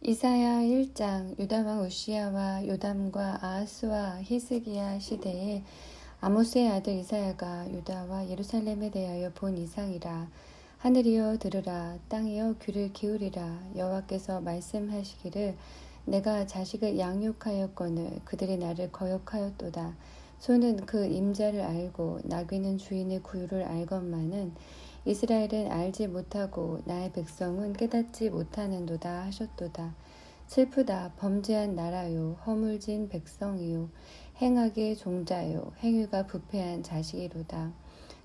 이사야 1장. 유다왕 우시야와 요담과 아하스와 히스기야 시대에 아모스의 아들 이사야가 유다와 예루살렘에 대하여 본 이상이라. 하늘이여 들으라, 땅이여 귀를 기울이라. 여호와께서 말씀하시기를, 내가 자식을 양육하였거늘 그들이 나를 거역하였도다. 소는 그 임자를 알고 나귀는 주인의 구유를 알건만은 이스라엘은 알지 못하고 나의 백성은 깨닫지 못하는도다 하셨도다. 슬프다. 범죄한 나라요, 허물진 백성이요, 행악의 종자요, 행위가 부패한 자식이로다.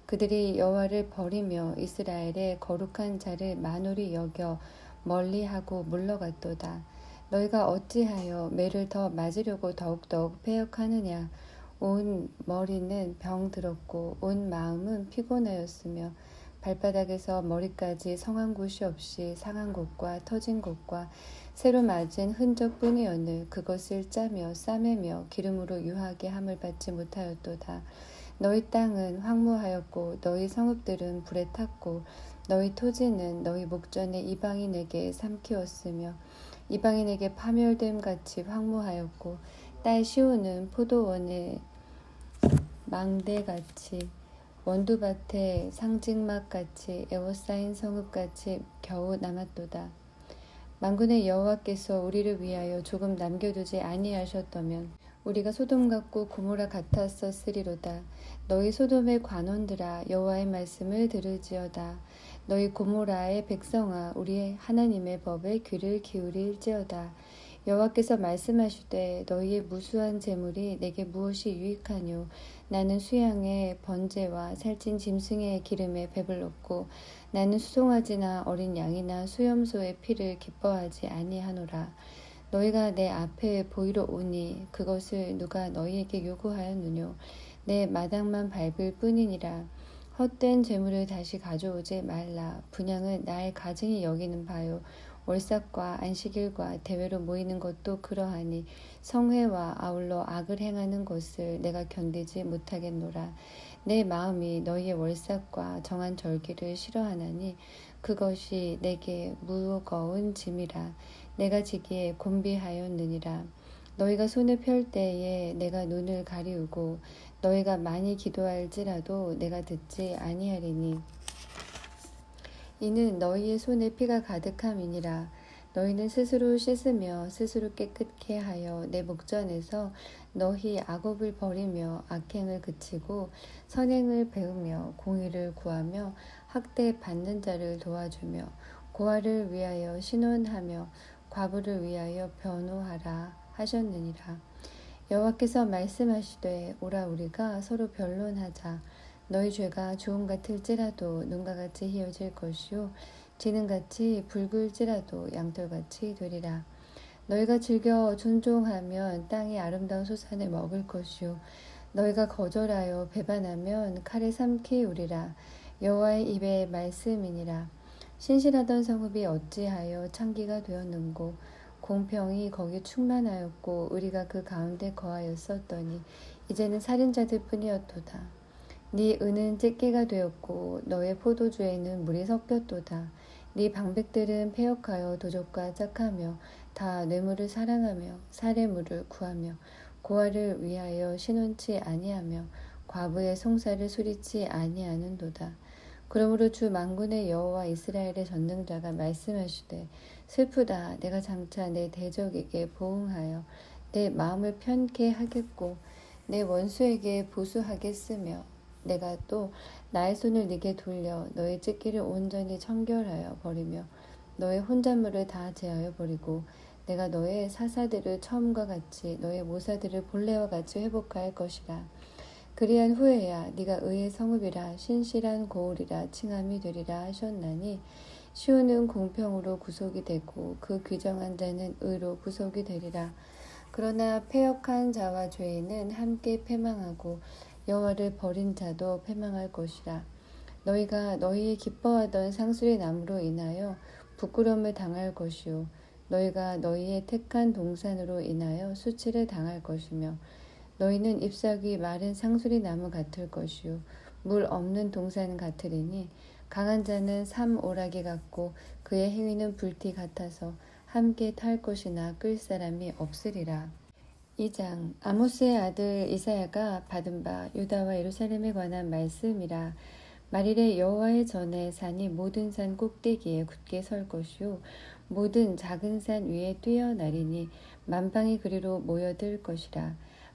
그들이 여호와를 버리며 이스라엘의 거룩한 자를 만홀히 여겨 멀리하고 물러갔도다. 너희가 어찌하여 매를 더 맞으려고 더욱더욱 패역하느냐. 온 머리는 병들었고 온 마음은 피곤하였으며 발바닥에서 머리까지 성한 곳이 없이 상한 곳과 터진 곳과 새로 맞은 흔적뿐이었늘 그것을 짜며 싸매며 기름으로 유하게 함을 받지 못하였도다. 너희 땅은 황무하였고 너희 성읍들은 불에 탔고 너희 토지는 너희 목전에 이방인에게 삼키웠으며 이방인에게 파멸됨 같이 황무하였고 딸 시온은 포도원의 망대같이 원두밭의 상직막같이 에워싸인 성읍같이 겨우 남았도다. 만군의 여호와께서 우리를 위하여 조금 남겨두지 아니하셨다면 우리가 소돔 같고 고모라 같았었으리로다. 너희 소돔의 관원들아, 여호와의 말씀을 들을지어다. 너희 고모라의 백성아, 우리 하나님의 법에 귀를 기울일지어다. 여호와께서 말씀하시되, 너희의 무수한 재물이 내게 무엇이 유익하뇨. 나는 수양의 번제와 살찐 짐승의 기름에 배불렀고 나는 수송아지나 어린 양이나 수염소의 피를 기뻐하지 아니하노라. 너희가 내 앞에 보이러 오니 그것을 누가 너희에게 요구하였느뇨. 내 마당만 밟을 뿐이니라. 헛된 재물을 다시 가져오지 말라. 분향은 나의 가증이 여기는 바요. 월삭과 안식일과 대회로 모이는 것도 그러하니 성회와 아울러 악을 행하는 것을 내가 견디지 못하겠노라. 내 마음이 너희의 월삭과 정한 절기를 싫어하나니 그것이 내게 무거운 짐이라. 내가 지기에 곤비하였느니라. 너희가 손을 펼 때에 내가 눈을 가리우고 너희가 많이 기도할지라도 내가 듣지 아니하리니 이는 너희의 손에 피가 가득함이니라. 너희는 스스로 씻으며 스스로 깨끗게 하여 내 목전에서 너희 악업을 버리며 악행을 그치고 선행을 배우며 공의를 구하며 학대 받는 자를 도와주며 고아를 위하여 신원하며 과부를 위하여 변호하라 하셨느니라. 여호와께서 말씀하시되, 오라 우리가 서로 변론하자. 너희 죄가 주홍 같을지라도 눈과 같이 희어질 것이요 지능같이 붉을지라도 양털같이 되리라. 너희가 즐겨 존중하면 땅의 아름다운 소산을 먹을 것이요 너희가 거절하여 배반하면 칼에 삼키우리라. 여호와의 입의 말씀이니라. 신실하던 성읍이 어찌하여 창기가 되었는고 공평이 거기 충만하였고 의리가 그 가운데 거하였었더니 이제는 살인자들 뿐이었도다. 네 은은 찢기가 되었고 너의 포도주에는 물이 섞였도다. 네 방백들은 패역하여 도적과 짝하며 다 뇌물을 사랑하며 사례물을 구하며 고아를 위하여 신원치 아니하며 과부의 송사를 수리치 아니하는도다. 그러므로 주 만군의 여호와 이스라엘의 전능자가 말씀하시되, 슬프다. 내가 장차 내 대적에게 보응하여 내 마음을 편케 하겠고 내 원수에게 보수하겠으며 내가 또 나의 손을 네게 돌려 너의 찢기를 온전히 청결하여 버리며 너의 혼잣물을 다 제하여 버리고 내가 너의 사사들을 처음과 같이 너의 모사들을 본래와 같이 회복할 것이라. 그리한 후에야 네가 의의 성읍이라 신실한 고울이라 칭함이 되리라 하셨나니 시온은 공평으로 구속이 되고 그 규정한 자는 의로 구속이 되리라. 그러나 패역한 자와 죄인은 함께 패망하고 여호와를 버린 자도 패망할 것이라. 너희가 너희의 기뻐하던 상수리 나무로 인하여 부끄러움을 당할 것이요 너희가 너희의 택한 동산으로 인하여 수치를 당할 것이며 너희는 잎사귀 마른 상수리 나무 같을 것이요 물 없는 동산 같으리니 강한 자는 삼오라기 같고 그의 행위는 불티 같아서 함께 탈 것이나 끌 사람이 없으리라. 2장. 아모스의 아들 이사야가 받은 바 유다와 예루살렘에 관한 말씀이라. 말일에 여호와의 전에 산이 모든 산 꼭대기에 굳게 설 것이요 모든 작은 산 위에 뛰어나리니 만방이 그리로 모여들 것이라.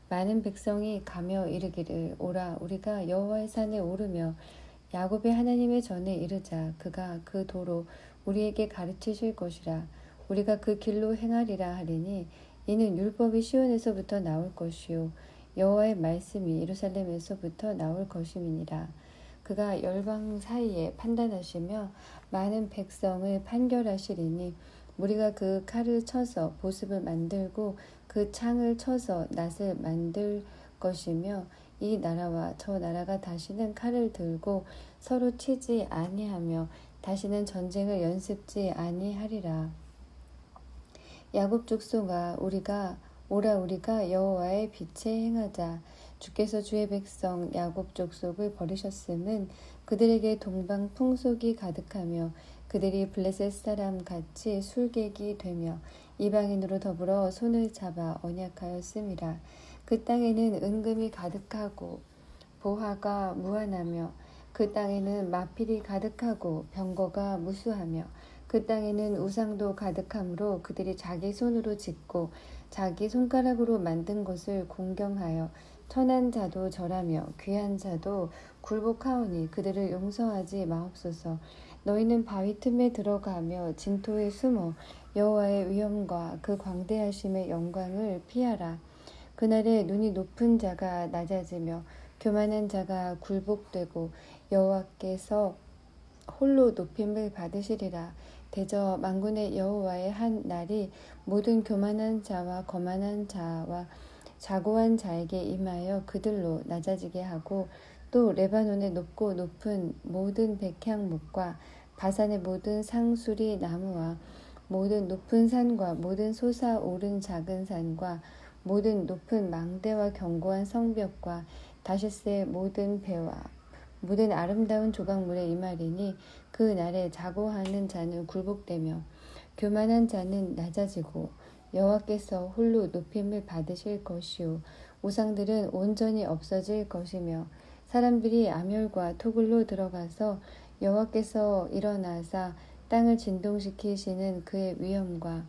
많은 백성이 가며 이르기를 오라 우리가 여호와의 산에 오르며 야곱의 하나님의 전에 이르자. 그가 그 도로 우리에게 가르치실 것이라. 우리가 그 길로 행하리라 하리니 이는 율법이 시온에서부터 나올 것이요 여호와의 말씀이 예루살렘에서부터 나올 것임이니라. 그가 열방 사이에 판단하시며 많은 백성을 판결하시리니 우리가 그 칼을 쳐서 보습을 만들고 그 창을 쳐서 낫을 만들 것이며 이 나라와 저 나라가 다시는 칼을 들고 서로 치지 아니하며 다시는 전쟁을 연습지 아니하리라. 야곱 족속아 오라 우리가 여호와의 빛에 행하자. 주께서 주의 백성 야곱 족속을 버리셨음은 그들에게 동방 풍속이 가득하며 그들이 블레셋 사람 같이 술객이 되며 이방인으로 더불어 손을 잡아 언약하였음이라. 그 땅에는 은금이 가득하고 보화가 무한하며 그 땅에는 마필이 가득하고 병거가 무수하며 그 땅에는 우상도 가득하므로 그들이 자기 손으로 짓고 자기 손가락으로 만든 것을 공경하여 천한 자도 절하며 귀한 자도 굴복하오니 그들을 용서하지 마옵소서. 너희는 바위 틈에 들어가며 진토에 숨어 여호와의 위엄과 그 광대하심의 영광을 피하라. 그날에 눈이 높은 자가 낮아지며 교만한 자가 굴복되고 여호와께서 홀로 높임을 받으시리라. 대저 만군의 여호와의 한 날이 모든 교만한 자와 거만한 자와 자고한 자에게 임하여 그들로 낮아지게 하고 또 레바논의 높고 높은 모든 백향목과 바산의 모든 상수리 나무와 모든 높은 산과 모든 솟아오른 작은 산과 모든 높은 망대와 견고한 성벽과 다시스의 모든 배와 모든 아름다운 조각물에 임하리니 그 날에 자고하는 자는 굴복되며 교만한 자는 낮아지고 여호와께서 홀로 높임을 받으실 것이요 우상들은 온전히 없어질 것이며 사람들이 암열과 토굴로 들어가서 여호와께서 일어나사 땅을 진동시키시는 그의 위엄과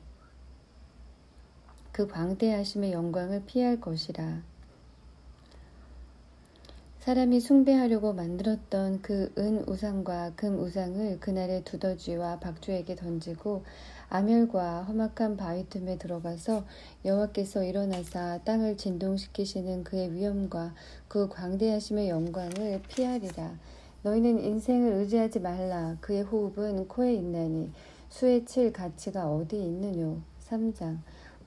그 광대하심의 영광을 피할 것이라. 사람이 숭배하려고 만들었던 그 은 우상과 금 우상을 그날에 두더지와 박쥐에게 던지고 암열과 험악한 바위 틈에 들어가서 여호와께서 일어나사 땅을 진동시키시는 그의 위엄과 그 광대하심의 영광을 피하리라. 너희는 인생을 의지하지 말라. 그의 호흡은 코에 있나니 수에 칠 가치가 어디 있느뇨. 3장.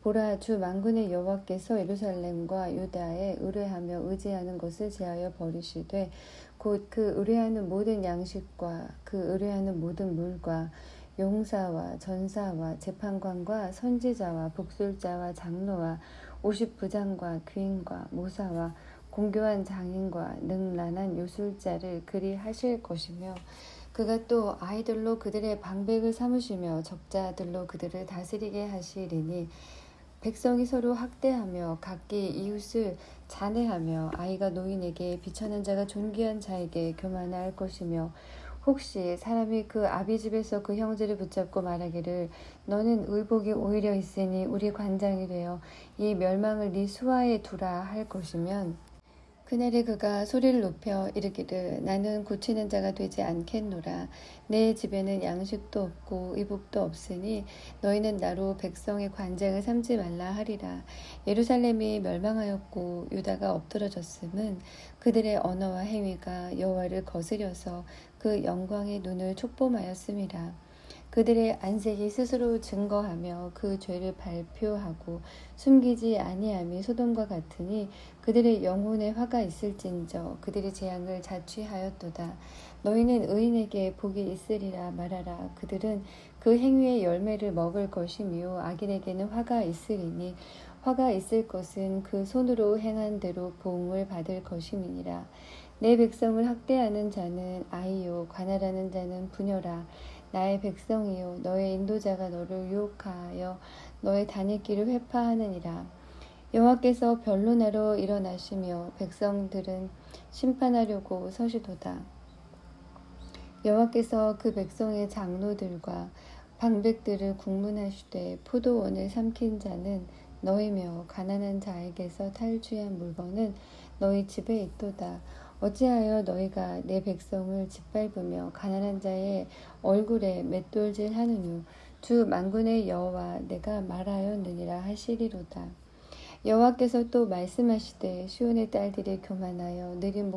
보라 주 만군의 여호와께서 예루살렘과 유다에 의뢰하며 의지하는 것을 제하여 버리시되 곧 그 의뢰하는 모든 양식과 그 의뢰하는 모든 물과 용사와 전사와 재판관과 선지자와 복술자와 장로와 50부장과 귀인과 모사와 공교한 장인과 능란한 요술자를 그리 하실 것이며 그가 또 아이들로 그들의 방백을 삼으시며 적자들로 그들을 다스리게 하시리니 백성이 서로 학대하며 각기 이웃을 잔해하며 아이가 노인에게 비천한 자가 존귀한 자에게 교만할 것이며 혹시 사람이 그 아비 집에서 그 형제를 붙잡고 말하기를 너는 의복이 오히려 있으니 우리 관장이 되어 이 멸망을 네 수하에 두라 할 것이면 그날에 그가 소리를 높여 이르기를 나는 고치는 자가 되지 않겠노라. 내 집에는 양식도 없고 의복도 없으니 너희는 나로 백성의 관장을 삼지 말라 하리라. 예루살렘이 멸망하였고 유다가 엎드러졌음은 그들의 언어와 행위가 여호와를 거스려서 그 영광의 눈을 촉범하였음이라. 그들의 안색이 스스로 증거하며 그 죄를 발표하고 숨기지 아니함이 소돔과 같으니 그들의 영혼에 화가 있을진저 그들이 재앙을 자취하였도다. 너희는 의인에게 복이 있으리라 말하라. 그들은 그 행위의 열매를 먹을 것이며 악인에게는 화가 있으리니 화가 있을 것은 그 손으로 행한 대로 보응을 받을 것임이니라. 내 백성을 학대하는 자는 아이요 관할하는 자는 부녀라. 나의 백성이요 너의 인도자가 너를 유혹하여 너의 다닐 길을 회파하느니라. 여호와께서 변론하러 일어나시며 백성들은 심판하려고 서시도다. 여호와께서 그 백성의 장로들과 방백들을 국문하시되 포도원을 삼킨 자는 너희며 가난한 자에게서 탈취한 물건은 너희 집에 있도다. 어찌하여 너희가 내 백성을 짓밟으며 가난한 자의 얼굴에 맷돌질 하느뇨. 주 만군의 여호와 내가 말하였느니라 하시리로다. 여호와께서 또 말씀하시되 시온의 딸들이 교만하여 느린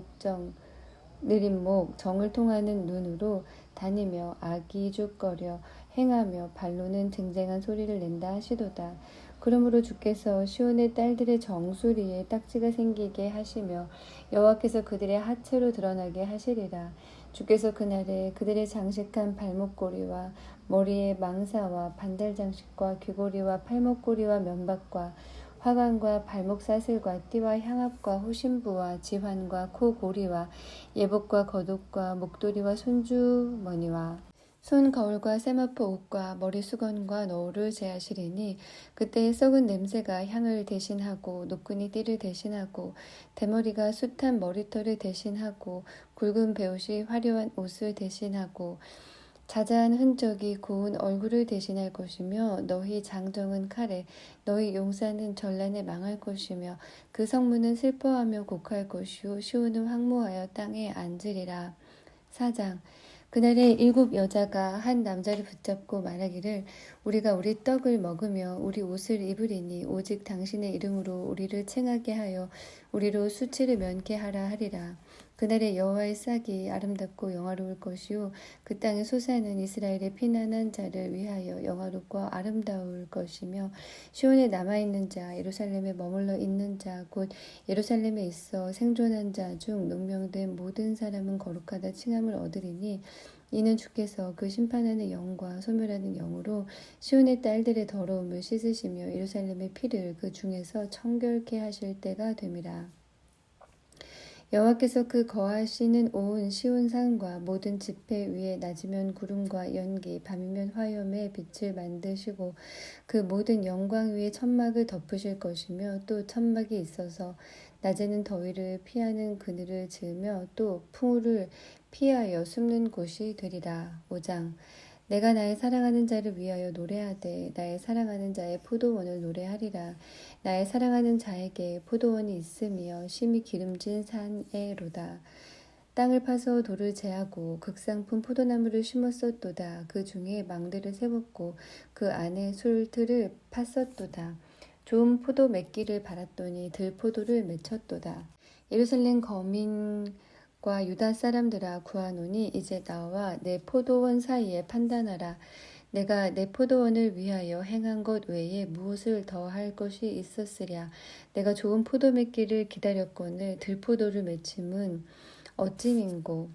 목 정을 통하는 눈으로 다니며 아기죽거려 행하며 발로는 쟁쟁한 소리를 낸다 하시도다. 그러므로 주께서 시온의 딸들의 정수리에 딱지가 생기게 하시며 여호와께서 그들의 하체로 드러나게 하시리라. 주께서 그날에 그들의 장식한 발목고리와 머리에 망사와 반달장식과 귀고리와 팔목고리와 면박과 화관과 발목 사슬과 띠와 향압과 호신부와 지환과 코고리와 예복과 겉옷과 목도리와 손주머니와 손거울과 세마포 옷과 머리 수건과 너울을 제하시리니 그때의 썩은 냄새가 향을 대신하고 노끈이 띠를 대신하고 대머리가 숱한 머리털을 대신하고 굵은 베옷이 화려한 옷을 대신하고 자자한 흔적이 고운 얼굴을 대신할 것이며 너희 장정은 칼에 너희 용사는 전란에 망할 것이며 그 성문은 슬퍼하며 곡할 것이요 시온은 황무하여 땅에 앉으리라. 4장 그날에 7 여자가 한 남자를 붙잡고 말하기를 우리가 우리 떡을 먹으며 우리 옷을 입으리니 오직 당신의 이름으로 우리를 칭하게 하여 우리로 수치를 면케 하라 하리라. 그날에 여호와의 싹이 아름답고 영화로울 것이요 그 땅에 솟아는 이스라엘의 피난한 자를 위하여 영화롭고 아름다울 것이며 시온에 남아있는 자 예루살렘에 머물러 있는 자 곧 예루살렘에 있어 생존한 자 중 농명된 모든 사람은 거룩하다 칭함을 얻으리니 이는 주께서 그 심판하는 영과 소멸하는 영으로 시온의 딸들의 더러움을 씻으시며 예루살렘의 피를 그 중에서 청결케 하실 때가 됨이라. 여호와께서 그 거하시는 온 시온 산과 모든 지폐 위에 낮이면 구름과 연기 밤이면 화염의 빛을 만드시고 그 모든 영광 위에 천막을 덮으실 것이며 또 천막이 있어서 낮에는 더위를 피하는 그늘을 지으며 또 풍우를 피하여 숨는 곳이 되리라. 5장 내가 나의 사랑하는 자를 위하여 노래하되 나의 사랑하는 자의 포도원을 노래하리라. 나의 사랑하는 자에게 포도원이 있으며 심히 기름진 산에로다. 땅을 파서 돌을 제하고 극상품 포도나무를 심었었도다. 그 중에 망대를 세웠고 그 안에 술틀을 팠었도다. 좋은 포도 맺기를 바랐더니 들포도를 맺혔도다. 예루살렘 거민과 유다 사람들아 구하노니 이제 나와 내 포도원 사이에 판단하라. 내가 내 포도원을 위하여 행한 것 외에 무엇을 더 할 것이 있었으랴. 내가 좋은 포도 맺기를 기다렸거늘 들포도를 맺힘은 어찌민고.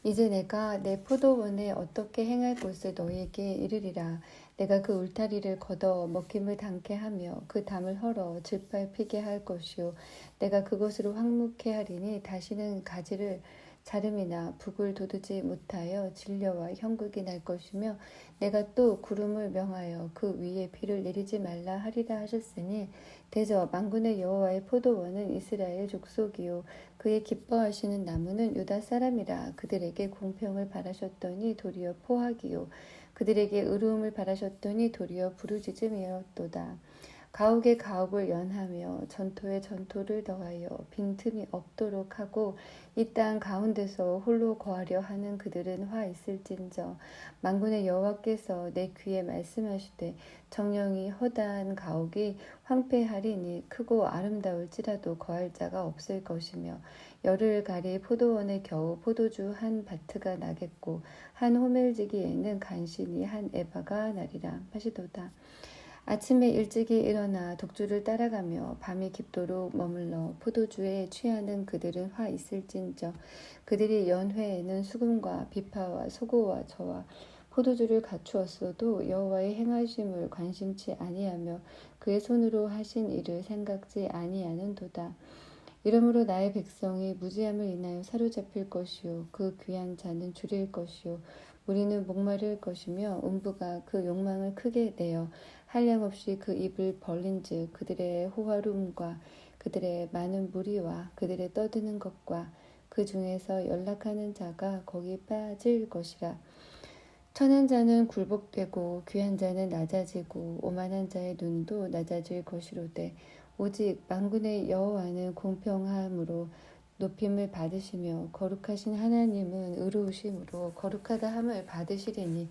이제 내가 내 포도원에 어떻게 행할 것을 너희에게 이르리라. 내가 그 울타리를 걷어 먹힘을 당케 하며 그 담을 헐어 질발 피게 할 것이요 내가 그것으로 황무케 하리니 다시는 가지를 자름이나 북을 돋우지 못하여 진려와 형극이 날 것이며 내가 또 구름을 명하여 그 위에 비를 내리지 말라 하리라 하셨으니 대저 만군의 여호와의 포도원은 이스라엘 족속이요 그의 기뻐하시는 나무는 유다 사람이라. 그들에게 공평을 바라셨더니 도리어 포악이요 그들에게 의로움을 바라셨더니 도리어 부르짖음이었도다. 가옥에 가옥을 연하며 전토에 전토를 더하여 빈틈이 없도록 하고 이 땅 가운데서 홀로 거하려 하는 그들은 화 있을진저. 만군의 여호와께서 내 귀에 말씀하시되 정령이 허다한 가옥이 황폐하리니 크고 아름다울지라도 거할 자가 없을 것이며 열을 가리 포도원에 겨우 포도주 한 바트가 나겠고 한 호멜지기에는 간신히 한 에바가 나리라 하시도다. 아침에 일찍이 일어나 독주를 따라가며 밤이 깊도록 머물러 포도주에 취하는 그들은 화 있을진저. 그들이 연회에는 수금과 비파와 소고와 저와 포도주를 갖추었어도 여호와의 행하심을 관심치 아니하며 그의 손으로 하신 일을 생각지 아니하는도다. 이러므로 나의 백성이 무지함을 인하여 사로잡힐 것이요 그 귀한 자는 줄일 것이요 우리는 목마를 것이며 음부가 그 욕망을 크게 내어 한량없이 그 입을 벌린즉 그들의 호화로움과 그들의 많은 무리와 그들의 떠드는 것과 그 중에서 연락하는 자가 거기 빠질 것이라. 천한 자는 굴복되고 귀한 자는 낮아지고 오만한 자의 눈도 낮아질 것이로되 오직 만군의 여호와는 공평함으로 높임을 받으시며 거룩하신 하나님은 의로우심으로 거룩하다 함을 받으시리니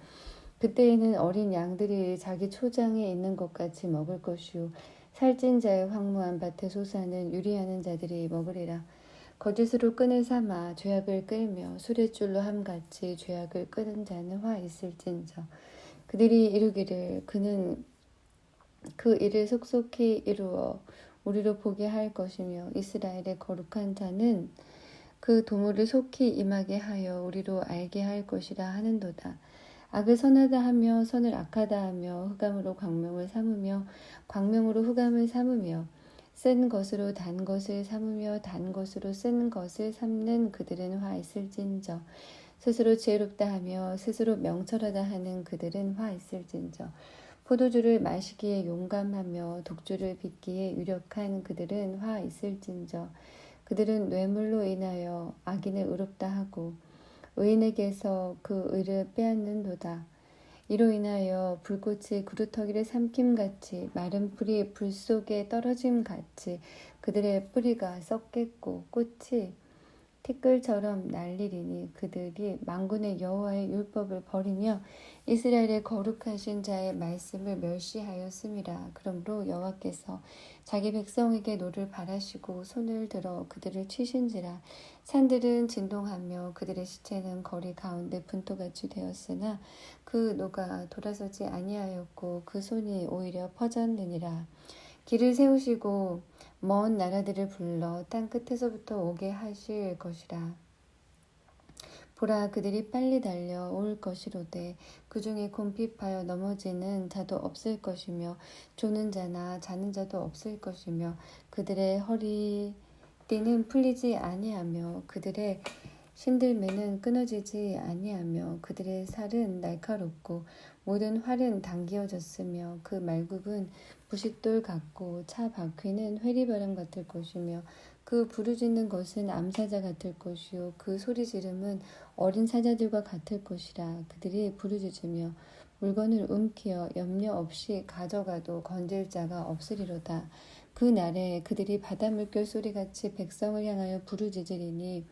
그때에는 어린 양들이 자기 초장에 있는 것 같이 먹을 것이요 살찐 자의 황무한 밭에 솟아는 유리하는 자들이 먹으리라. 거짓으로 끈을 삼아 죄악을 끌며 수레줄로 함같이 죄악을 끄는 자는 화 있을진저. 그들이 이르기를 그는 그 일을 속속히 이루어 우리로 보게 할 것이며 이스라엘의 거룩한 자는 그 도모를 속히 임하게 하여 우리로 알게 할 것이라 하는도다. 악을 선하다 하며 선을 악하다 하며 흑암으로 광명을 삼으며 광명으로 흑암을 삼으며 쓴 것으로 단 것을 삼으며 단 것으로 쓴 것을 삼는 그들은 화 있을진저. 스스로 지혜롭다 하며 스스로 명철하다 하는 그들은 화 있을진저. 포도주를 마시기에 용감하며 독주를 빚기에 유력한 그들은 화 있을진저. 그들은 뇌물로 인하여 악인을 의롭다 하고 의인에게서 그 의를 빼앗는도다. 이로 인하여 불꽃이 그루터기를 삼킴같이 마른 풀이 불 속에 떨어짐같이 그들의 뿌리가 썩겠고 꽃이 티끌처럼 날리리니 그들이 만군의 여호와의 율법을 버리며 이스라엘의 거룩하신 자의 말씀을 멸시하였음이라. 그러므로 여호와께서 자기 백성에게 노를 바라시고 손을 들어 그들을 치신지라. 산들은 진동하며 그들의 시체는 거리 가운데 분토같이 되었으나 그 노가 돌아서지 아니하였고 그 손이 오히려 퍼졌느니라. 길을 세우시고 먼 나라들을 불러 땅 끝에서부터 오게 하실 것이라. 보라, 그들이 빨리 달려올 것이로되 그 중에 곰핍하여 넘어지는 자도 없을 것이며 조는 자나 자는 자도 없을 것이며 그들의 허리띠는 풀리지 아니하며 그들의 신들매는 끊어지지 아니하며 그들의 살은 날카롭고 모든 활은 당기어졌으며 그 말굽은 부싯돌 같고 차 바퀴는 회리바람 같을 것이며 그 부르짖는 것은 암사자 같을 것이요 그 소리 지름은 어린 사자들과 같을 것이라. 그들이 부르짖으며 물건을 움키어 염려 없이 가져가도 건질 자가 없으리로다. 그 날에 그들이 바다 물결 소리같이 백성을 향하여 부르짖으리니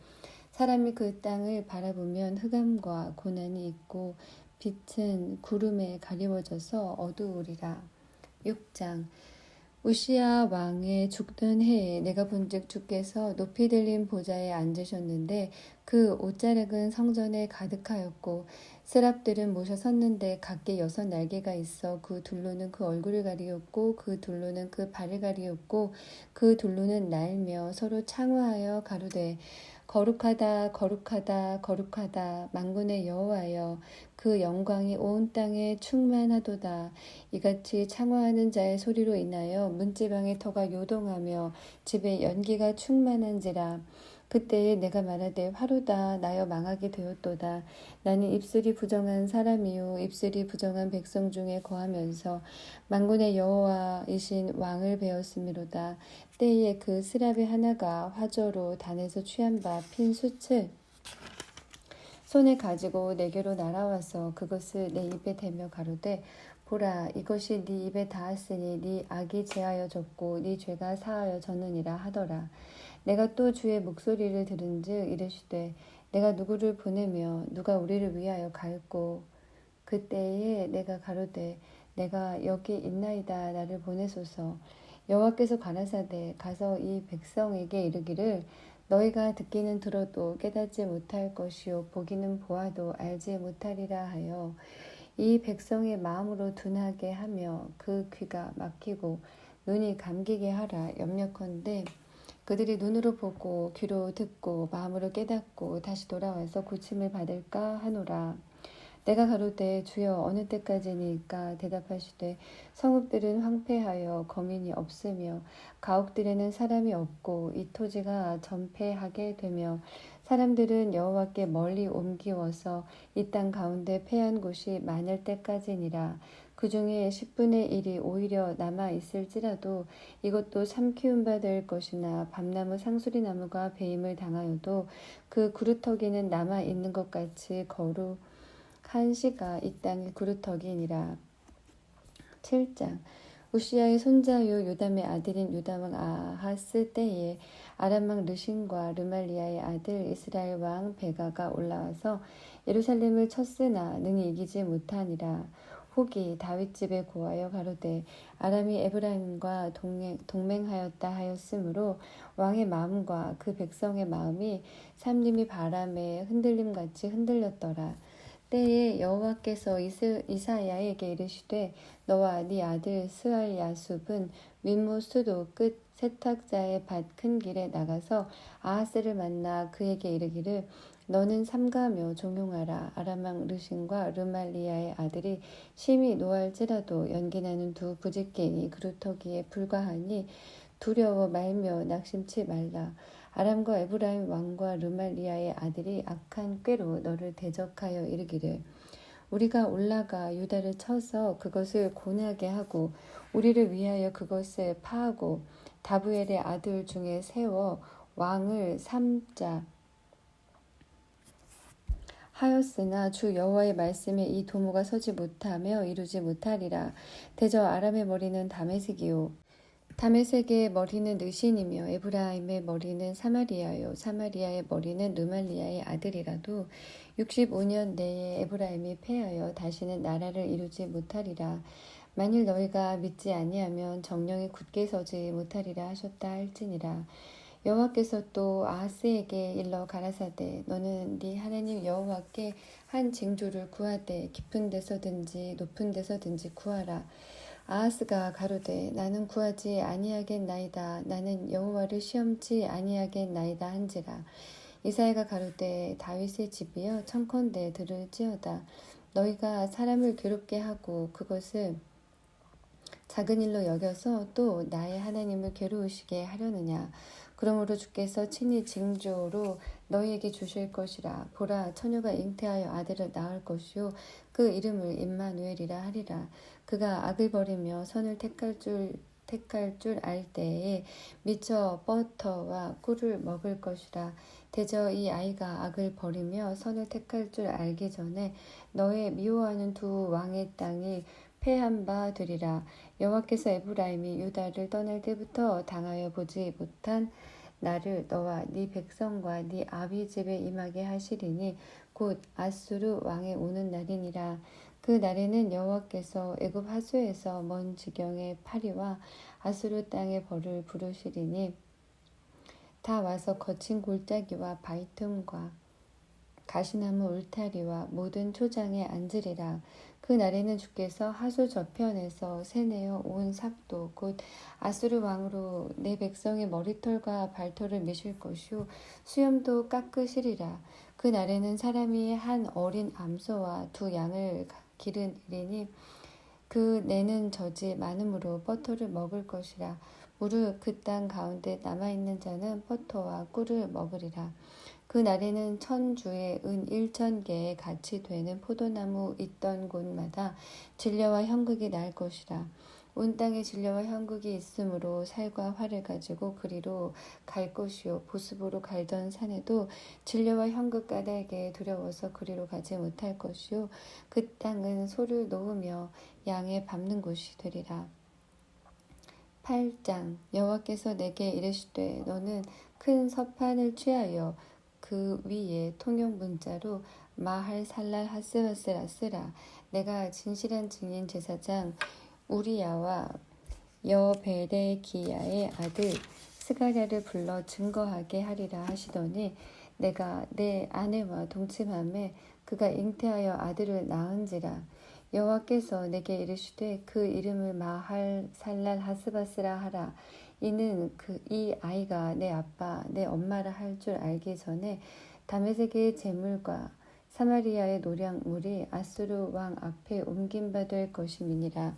사람이 그 땅을 바라보면 흑암과 고난이 있고 빛은 구름에 가리워져서 어두우리라. 6장. 우시야 왕의 죽던 해에 내가 본즉 주께서 높이 들린 보좌에 앉으셨는데 그 옷자락은 성전에 가득하였고 스랍들은 모셔 섰는데 각기 6 날개가 있어 그 둘로는 그 얼굴을 가리었고 그 둘로는 그 발을 가리었고 그 둘로는 날며 서로 창화하여 가로되 거룩하다 거룩하다 거룩하다 만군의 여호와여 그 영광이 온 땅에 충만하도다. 이같이 창화하는 자의 소리로 인하여 문지방의 터가 요동하며 집에 연기가 충만한지라. 그때에 내가 말하되 화로다 나여 망하게 되었도다. 나는 입술이 부정한 사람이요 입술이 부정한 백성 중에 거하면서 만군의 여호와이신 왕을 배웠음이로다. 때에 그 스랍의 하나가 화저로 단에서 취한 바 핀 숯을 손에 가지고 내게로 날아와서 그것을 내 입에 대며 가로되 보라 이것이 네 입에 닿았으니 네 악이 제하여졌고 네 죄가 사하여졌느니라 하더라. 내가 또 주의 목소리를 들은즉 이르시되 내가 누구를 보내며 누가 우리를 위하여 갈고 그때에 내가 가로되 내가 여기 있나이다 나를 보내소서. 여호와께서 가라사대 가서 이 백성에게 이르기를 너희가 듣기는 들어도 깨닫지 못할 것이요 보기는 보아도 알지 못하리라 하여 이 백성의 마음으로 둔하게 하며 그 귀가 막히고 눈이 감기게 하라. 염려컨대 그들이 눈으로 보고 귀로 듣고 마음으로 깨닫고 다시 돌아와서 고침을 받을까 하노라. 내가 가로되 주여 어느 때까지니까 대답하시되 성읍들은 황폐하여 거민이 없으며 가옥들에는 사람이 없고 이 토지가 전폐하게 되며 사람들은 여호와께 멀리 옮기워서 이 땅 가운데 패한 곳이 많을 때까지니라. 그 중에 10분의 1이 오히려 남아 있을지라도 이것도 삼키운 바 될 것이나 밤나무 상수리나무가 배임을 당하여도 그 그루터기는 남아 있는 것 같이 거룩한 씨가 이 땅의 그루터기니라. 7장. 우시야의 손자요 요담의 아들인 요담왕 아하스 때에 아람왕 르신과 르말리아의 아들 이스라엘 왕 베가가 올라와서 예루살렘을 쳤으나 능히 이기지 못하니라. 혹이 다윗 집에 고하여 가로되 아람이 에브라임과 동맹하였다 하였으므로 왕의 마음과 그 백성의 마음이 삼림이 바람에 흔들림같이 흔들렸더라. 때에 여호와께서 이사야에게 이르시되 너와 네 아들 스알야숲은 윗모 수도 끝 세탁자의 밭 큰 길에 나가서 아하스를 만나 그에게 이르기를 너는 삼가며 종용하라. 아람왕 르신과 르말리아의 아들이 심히 노할지라도 연기나는 두 부짓갱이 그루터기에 불과하니 두려워 말며 낙심치 말라. 아람과 에브라임 왕과 르말리아의 아들이 악한 꾀로 너를 대적하여 이르기를 우리가 올라가 유다를 쳐서 그것을 고나게 하고 우리를 위하여 그것을 파하고 다부엘의 아들 중에 세워 왕을 삼자 하였으나 주 여호와의 말씀에 이 도모가 서지 못하며 이루지 못하리라. 대저 아람의 머리는 다메섹이요 다메섹의 머리는 느신이며 에브라임의 머리는 사마리아요 사마리아의 머리는 르말리아의 아들이라도 65년 내에 에브라임이 패하여 다시는 나라를 이루지 못하리라. 만일 너희가 믿지 아니하면 정령이 굳게 서지 못하리라 하셨다 할지니라. 여호와께서 또 아하스에게 일러 가라사대 너는 네 하나님 여호와께 한 징조를 구하되 깊은 데서든지 높은 데서든지 구하라. 아하스가 가로되 나는 구하지 아니하겠나이다. 나는 여호와를 시험치 아니하겠나이다 한지라. 이사야가 가로되 다윗의 집이여 청컨대 들을지어다. 너희가 사람을 괴롭게 하고 그것을 작은 일로 여겨서 또 나의 하나님을 괴로우시게 하려느냐. 그러므로 주께서 친히 징조로 너희에게 주실 것이라. 보라 처녀가 잉태하여 아들을 낳을 것이요 그 이름을 임마누엘이라 하리라. 그가 악을 버리며 선을 택할 줄 알 때에 미쳐 버터와 꿀을 먹을 것이라. 대저 이 아이가 악을 버리며 선을 택할 줄 알기 전에 너의 미워하는 두 왕의 땅이 패한 바 되리라. 여호와께서 에브라임이 유다를 떠날 때부터 당하여 보지 못한 나를 너와 네 백성과 네 아비 집에 임하게 하시리니 곧 아수르 왕의 오는 날이니라. 그 날에는 여호와께서 애굽 하수에서 먼 지경의 파리와 아수르 땅의 벌을 부르시리니 다 와서 거친 골짜기와 바위틈과 가시나무 울타리와 모든 초장에 앉으리라. 그 날에는 주께서 하수 저편에서 새내어 온 삭도 곧 아수르 왕으로 내 백성의 머리털과 발털을 미실 것이요 수염도 깎으시리라. 그 날에는 사람이 한 어린 암소와 두 양을 기르리니 그 내는 젖이 많으므로 버터를 먹을 것이라. 무릇 그 땅 가운데 남아있는 자는 버터와 꿀을 먹으리라. 그 날에는 천주에 은 1,000개의 같이 되는 포도나무 있던 곳마다 진려와 형극이 날 것이라. 온 땅에 진려와 형극이 있으므로 살과 활을 가지고 그리로 갈 것이요 보습으로 갈던 산에도 진려와 형극 까닭에 두려워서 그리로 가지 못할 것이요 그 땅은 소를 놓으며 양에 밟는 곳이 되리라. 8장. 여호와께서 내게 이르시되 너는 큰 서판을 취하여 그 위에 통용 문자로 마할 살랄 하스바스라 쓰라. 내가 진실한 증인 제사장 우리야와 여베레기야의 아들 스가랴를 불러 증거하게 하리라 하시더니 내가 내 아내와 동침함에 그가 잉태하여 아들을 낳은지라. 여호와께서 내게 이르시되 그 이름을 마할 살랄 하스바스라 하라. 이는 이 아이가 내 아빠 내 엄마라 할 줄 알기 전에 다메섹의 제물과 사마리아의 노량물이 아수르 왕 앞에 옮긴 바 될 것임이니라.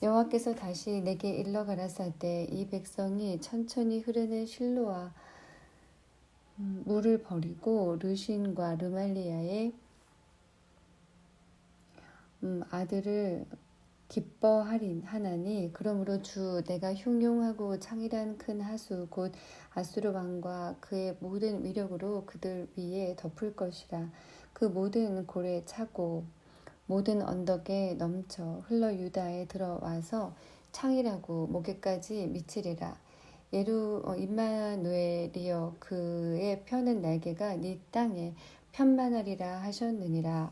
여호와께서 다시 내게 일러 가라사대 이 백성이 천천히 흐르는 실로와 물을 버리고 르신과 르말리아의 아들을 기뻐하나니 그러므로 주 내가 흉용하고 창이란 큰 하수 곧 아수르 왕과 그의 모든 위력으로 그들 위에 덮을 것이라. 그 모든 골에 차고 모든 언덕에 넘쳐 흘러 유다에 들어와서 창이라고 목에까지 미치리라. 임마누엘이여 그의 펴는 날개가 네 땅에 편만하리라 하셨느니라.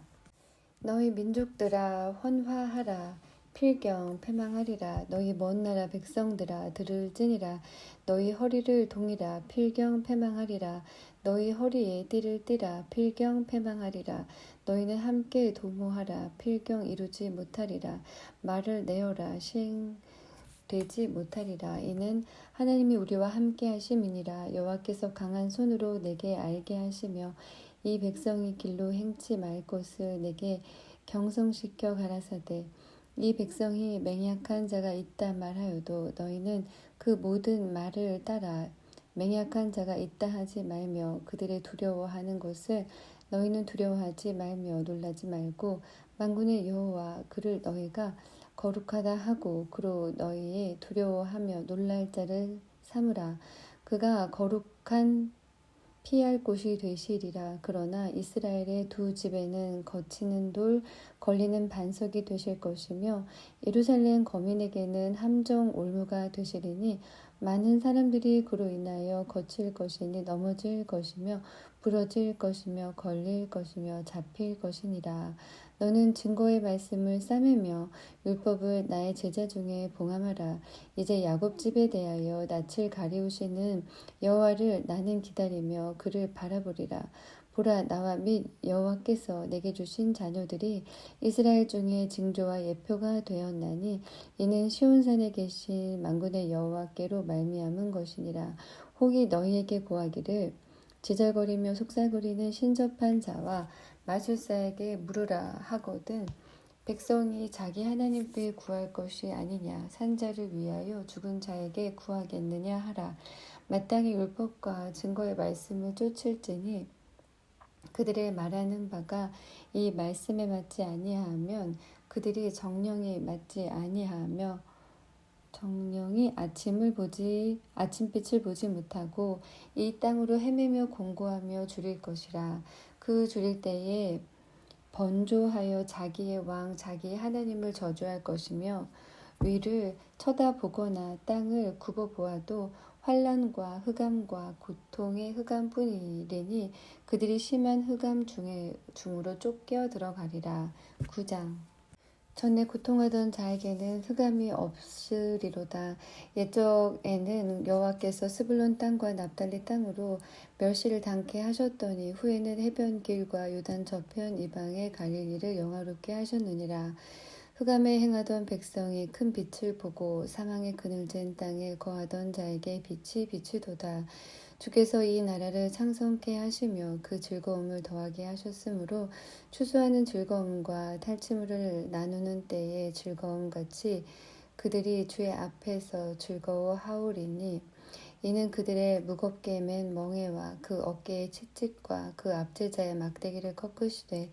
너희 민족들아 헌화하라. 필경 패망하리라. 너희 먼 나라 백성들아 들을지니라. 너희 허리를 동이라. 필경 패망하리라. 너희 허리에 띠를 띠라. 필경 패망하리라. 너희는 함께 도모하라. 필경 이루지 못하리라. 말을 내어라. 시행되지 못하리라. 이는 하나님이 우리와 함께 하심이니라. 여호와께서 강한 손으로 내게 알게 하시며 이 백성이 길로 행치 말 것을 내게 경성시켜 가라사대 이 백성이 맹약한 자가 있다 말하여도 너희는 그 모든 말을 따라 맹약한 자가 있다 하지 말며 그들의 두려워하는 것을 너희는 두려워하지 말며 놀라지 말고 만군의 여호와 그를 너희가 거룩하다 하고 그로 너희의 두려워하며 놀랄 자를 삼으라. 그가 거룩한 피할 곳이 되시리라. 그러나 이스라엘의 두 집에는 거치는 돌 걸리는 반석이 되실 것이며 예루살렘 거민에게는 함정 올무가 되시리니 많은 사람들이 그로 인하여 거칠 것이니 넘어질 것이며 부러질 것이며 걸릴 것이며 잡힐 것이니라. 너는 증거의 말씀을 싸매며 율법을 나의 제자 중에 봉함하라. 이제 야곱 집에 대하여 낯을 가리우시는 여호와를 나는 기다리며 그를 바라보리라. 보라 나와 및 여호와께서 내게 주신 자녀들이 이스라엘 중에 징조와 예표가 되었나니 이는 시온산에 계신 만군의 여호와께로 말미암은 것이니라. 혹이 너희에게 고하기를 지절거리며 속살거리는 신접한 자와 마술사에게 물으라 하거든 백성이 자기 하나님께 구할 것이 아니냐 산자를 위하여 죽은 자에게 구하겠느냐 하라. 마땅히 율법과 증거의 말씀을 쫓을지니 그들의 말하는 바가 이 말씀에 맞지 아니하면 그들이 정령이 맞지 아니하며 정령이 아침빛을 보지 못하고 이 땅으로 헤매며 공고하며 줄일 것이라. 그 줄일 때에 번조하여 자기의 왕 자기 하나님을 저주할 것이며 위를 쳐다보거나 땅을 굽어보아도 환난과 흑암과 고통의 흑암뿐이리니 그들이 심한 흑암 중으로 쫓겨 들어가리라. 9장 전에 고통하던 자에게는 흑암이 없으리로다. 옛적에는 여호와께서 스불론 땅과 납달리 땅으로 멸시를 당케 하셨더니 후에는 해변길과 요단 저편 이방의 갈릴리를 영화롭게 하셨느니라. 흑암에 행하던 백성이 큰 빛을 보고 사망의 그늘진 땅에 거하던 자에게 빛이 비추도다. 주께서 이 나라를 창성케 하시며 그 즐거움을 더하게 하셨으므로 추수하는 즐거움과 탈취물을 나누는 때의 즐거움같이 그들이 주의 앞에서 즐거워하오리니 이는 그들의 무겁게 맨 멍에와 그 어깨의 채찍과 그 앞제자의 막대기를 꺾으시되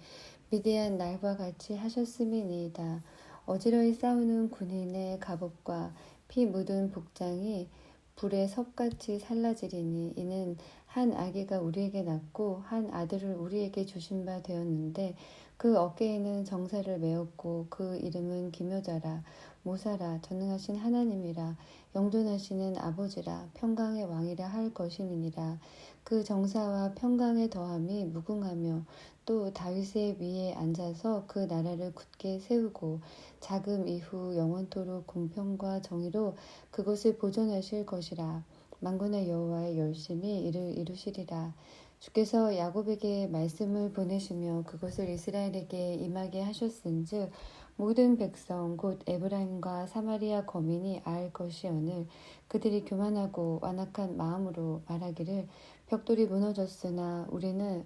미대한 날과 같이 하셨음이니이다. 어지러이 싸우는 군인의 갑옷과 피 묻은 복장이 불의 섭같이 살라지리니 이는 한 아기가 우리에게 낳고 한 아들을 우리에게 주신 바 되었는데 그 어깨에는 정사를 메었고 그 이름은 기묘자라 모사라 전능하신 하나님이라 영존하시는 아버지라 평강의 왕이라 할 것임이니라. 그 정사와 평강의 더함이 무궁하며 또 다윗의 위에 앉아서 그 나라를 굳게 세우고 자금 이후 영원토록 공평과 정의로 그것을 보존하실 것이라. 만군의 여호와의 열심히 이를 이루시리라. 주께서 야곱에게 말씀을 보내시며 그것을 이스라엘에게 임하게 하셨은즉 모든 백성 곧 에브라임과 사마리아 거민이 알 것이오늘 그들이 교만하고 완악한 마음으로 말하기를 벽돌이 무너졌으나 우리는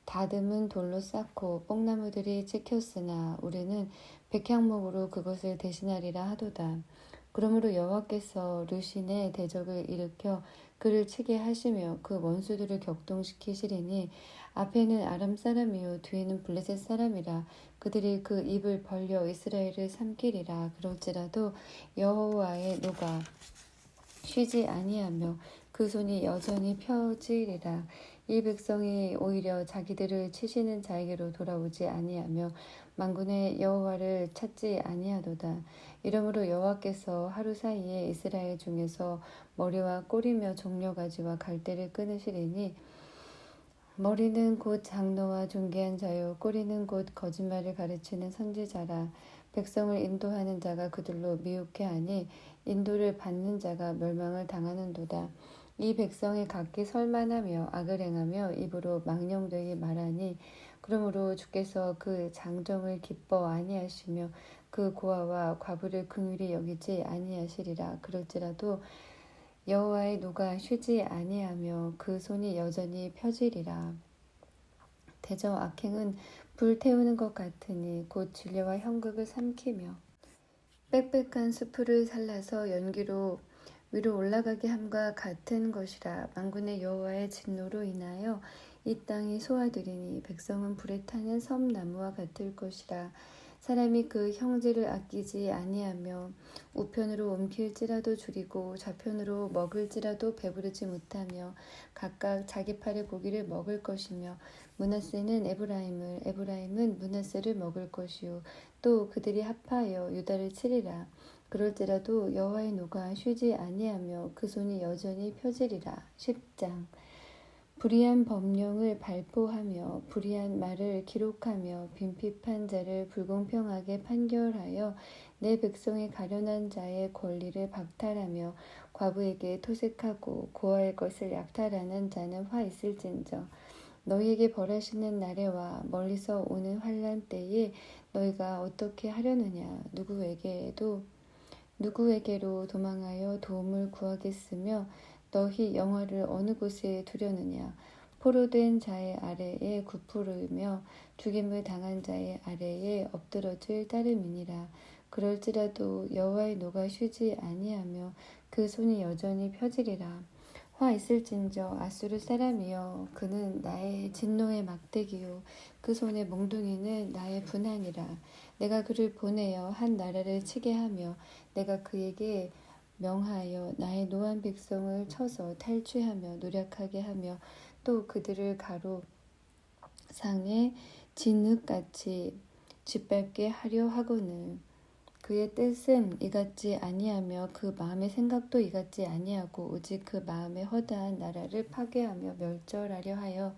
다듬은 돌로 쌓고 뽕나무들이 찍혔으나 우리는 백향목으로 그것을 대신하리라 하도다. 그러므로 여호와께서 르신의 대적을 일으켜 그를 치게 하시며 그 원수들을 격동시키시리니 앞에는 아람 사람이요 뒤에는 블레셋 사람이라 그들이 그 입을 벌려 이스라엘을 삼키리라. 그럴지라도 여호와의 노가 쉬지 아니하며 그 손이 여전히 펴지리라. 이 백성이 오히려 자기들을 치시는 자에게로 돌아오지 아니하며 만군의 여호와를 찾지 아니하도다. 이러므로 여호와께서 하루 사이에 이스라엘 중에서 머리와 꼬리며 종려가지와 갈대를 끊으시리니 머리는 곧 장로와 존귀한 자요 꼬리는 곧 거짓말을 가르치는 선지자라. 백성을 인도하는 자가 그들로 미혹해 하니 인도를 받는 자가 멸망을 당하는도다. 이 백성이 각기 설만하며 악을 행하며 입으로 망령되게 말하니 그러므로 주께서 그 장정을 기뻐 아니하시며 그 고아와 과부를 긍휼히 여기지 아니하시리라. 그럴지라도 여호와의 노가 쉬지 아니하며 그 손이 여전히 펴지리라. 대저 악행은 불 태우는 것 같으니 곧 진례와 형극을 삼키며 빽빽한 수풀을 살라서 연기로 위로 올라가게 함과 같은 것이라. 만군의 여호와의 진노로 인하여 이 땅이 소화되리니 백성은 불에 타는 섬나무와 같을 것이라. 사람이 그 형제를 아끼지 아니하며 우편으로 옮길지라도 줄이고 좌편으로 먹을지라도 배부르지 못하며 각각 자기 팔의 고기를 먹을 것이며 므낫세는 에브라임을 에브라임은 므낫세를 먹을 것이요 또 그들이 합하여 유다를 치리라. 그럴지라도 여호와의 노가 쉬지 아니하며 그 손이 여전히 펴지리라. 10장 불의한 법령을 발포하며 불의한 말을 기록하며 빈핍한 자를 불공평하게 판결하여 내 백성의 가련한 자의 권리를 박탈하며 과부에게 토색하고 고아의 것을 약탈하는 자는 화 있을진저. 너희에게 벌하시는 날에 와 멀리서 오는 환난 때에 너희가 어떻게 하려느냐. 누구에게로 도망하여 도움을 구하겠으며 너희 영화를 어느 곳에 두려느냐. 포로된 자의 아래에 굽으르며 죽임을 당한 자의 아래에 엎드러질 따름이니라. 그럴지라도 여호와의 노가 쉬지 아니하며 그 손이 여전히 펴지리라. 화 있을진저 아수르 사람이여 그는 나의 진노의 막대기요 그 손의 몽둥이는 나의 분한이라. 내가 그를 보내어 한 나라를 치게 하며 내가 그에게 명하여 나의 노한 백성을 쳐서 탈취하며 노력하게 하며 또 그들을 가로 상에 진흙같이 짓밟게 하려 하거늘. 그의 뜻은 이같지 아니하며 그 마음의 생각도 이같지 아니하고 오직 그 마음의 허다한 나라를 파괴하며 멸절하려 하여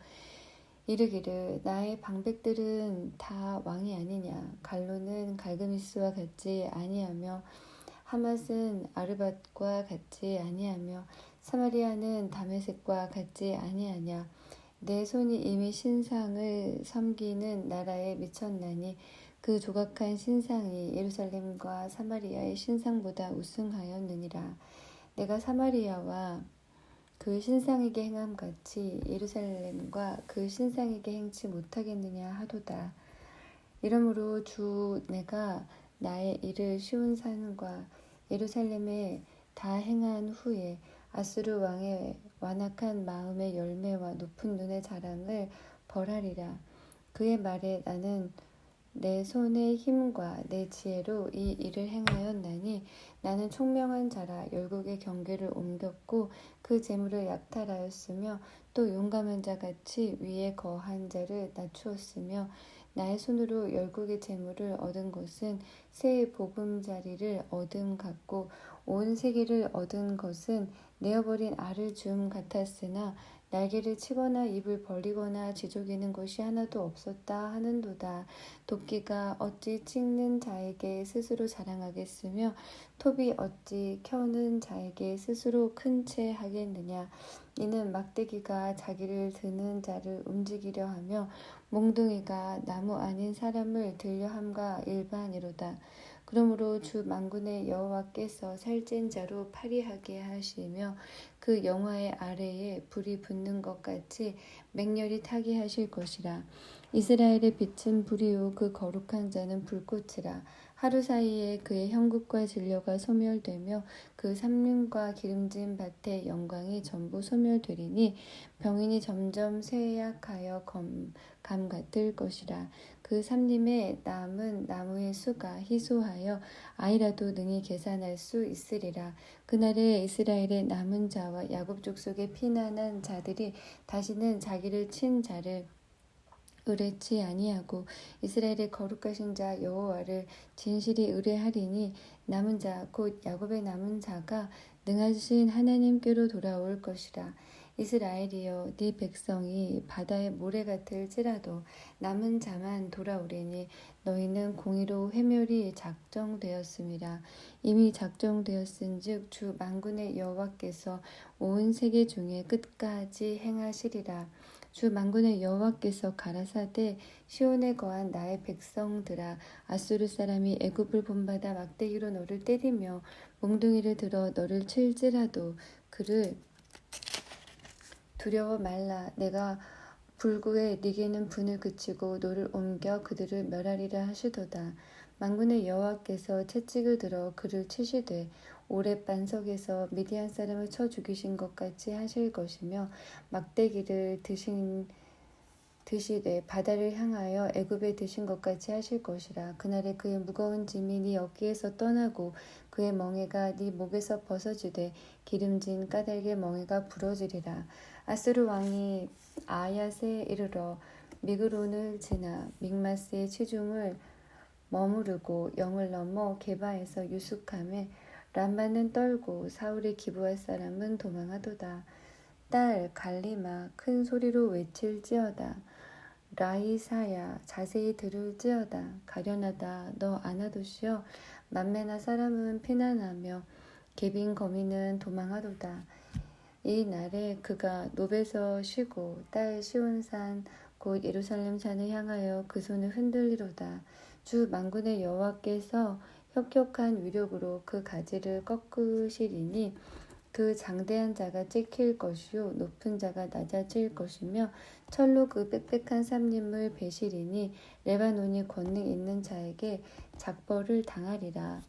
이르기를 나의 방백들은 다 왕이 아니냐. 갈로는 갈그미스와 같지 아니하며 하맛은 아르밧과 같지 아니하며 사마리아는 다메섹과 같지 아니하냐. 내 손이 이미 신상을 섬기는 나라에 미쳤나니 그 조각한 신상이 예루살렘과 사마리아의 신상보다 우승하였느니라. 내가 사마리아와 그 신상에게 행함같이 예루살렘과 그 신상에게 행치 못하겠느냐 하도다. 이러므로 주 내가 나의 일을 쉬운 산과 예루살렘에 다 행한 후에 아수르 왕의 완악한 마음의 열매와 높은 눈의 자랑을 벌하리라. 그의 말에 나는 내 손의 힘과 내 지혜로 이 일을 행하였나니 나는 총명한 자라 열국의 경계를 옮겼고 그 재물을 약탈하였으며 또 용감한 자같이 위에 거한 자를 낮추었으며 나의 손으로 열국의 재물을 얻은 것은 새 보금자리를 얻음 같고 온 세계를 얻은 것은 내어버린 알을 줌 같았으나 날개를 치거나 입을 벌리거나 지저귀는 것이 하나도 없었다 하는도다. 도끼가 어찌 찍는 자에게 스스로 자랑하겠으며 톱이 어찌 켜는 자에게 스스로 큰 채 하겠느냐. 이는 막대기가 자기를 드는 자를 움직이려 하며 몽둥이가 나무 아닌 사람을 들려함과 일반이로다. 그러므로 주 만군의 여호와께서 살찐 자로 파리하게 하시며 그 영화의 아래에 불이 붙는 것 같이 맹렬히 타게 하실 것이라. 이스라엘의 빛은 불이요 그 거룩한 자는 불꽃이라. 하루 사이에 그의 형국과 진료가 소멸되며 그 삼림과 기름진 밭의 영광이 전부 소멸되리니 병인이 점점 쇠약하여 감 같을 것이라. 그 삼림에 남은 나무의 수가 희소하여 아이라도 능히 계산할 수 있으리라. 그날에 이스라엘의 남은 자와 야곱 족속의 피난한 자들이 다시는 자기를 친 자를 의뢰치 아니하고 이스라엘의 거룩하신 자 여호와를 진실이 의뢰하리니 남은 자 곧 야곱의 남은 자가 능하신 하나님께로 돌아올 것이라. 이스라엘이여 네 백성이 바다의 모래 같을지라도 남은 자만 돌아오리니 너희는 공의로 회멸이 작정되었음이라. 이미 작정되었은즉 주 만군의 여호와께서 온 세계 중에 끝까지 행하시리라. 주 만군의 여호와께서 가라사대 시온에 거한 나의 백성들아 아수르 사람이 애굽을 본받아 막대기로 너를 때리며 몽둥이를 들어 너를 칠지라도 그를 두려워 말라. 내가 불구에 네게는 분을 그치고 노를 옮겨 그들을 멸하리라 하시도다. 만군의 여호와께서 채찍을 들어 그를 치시되 오랫 반석에서 미디안 사람을 쳐 죽이신 것 같이 하실 것이며 막대기를 드시되 바다를 향하여 애굽에 드신 것 같이 하실 것이라. 그날에 그의 무거운 짐이 네 어깨에서 떠나고 그의 멍에가 네 목에서 벗어지되 기름진 까닭의 멍에가 부러지리라. 아수르 왕이 아얏에 이르러 미그론을 지나 믹마스의 치중을 머무르고 영을 넘어 게바에서 유숙함에 람마는 떨고 사울의 기부할 사람은 도망하도다. 딸 갈리마 큰 소리로 외칠지어다. 라이사야 자세히 들을지어다. 가련하다 너 아나도시여 만메나 사람은 피난하며 개빈 거미는 도망하도다. 이 날에 그가 노베서 쉬고 딸 시온산 곧 예루살렘 산을 향하여 그 손을 흔들리로다. 주 만군의 여호와께서 혁혁한 위력으로 그 가지를 꺾으시리니 그 장대한 자가 찍힐 것이요 높은 자가 낮아질 것이며 철로 그 빽빽한 삼림을 베시리니 레바논이 권능 있는 자에게 작벌을 당하리라.